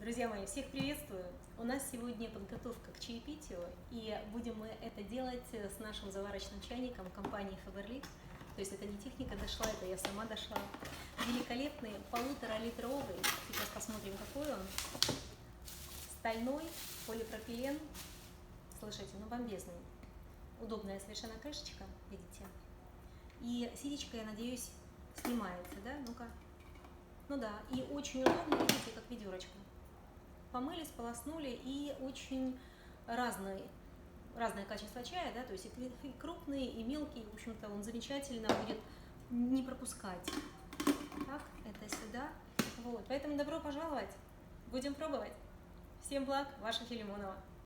Друзья мои, всех приветствую! У нас сегодня подготовка к чаепитию, и будем мы это делать с нашим заварочным чайником компании Faberlic. То есть это не техника дошла, это я сама дошла. Великолепный 1,5-литровый, сейчас посмотрим, какой он. Стальной полипропилен, слышите, ну бомбезный. Удобная совершенно крышечка, видите. И ситечка, я надеюсь, снимается, да? Ну-ка. Ну да, и очень удобно, видите, как ведерочка. Помыли, сполоснули, и очень разное качество чая, да, то есть и крупный, и мелкий, в общем-то, он замечательно будет не пропускать. Так, это сюда. Вот, поэтому добро пожаловать, будем пробовать. Всем благ, ваша Филимонова.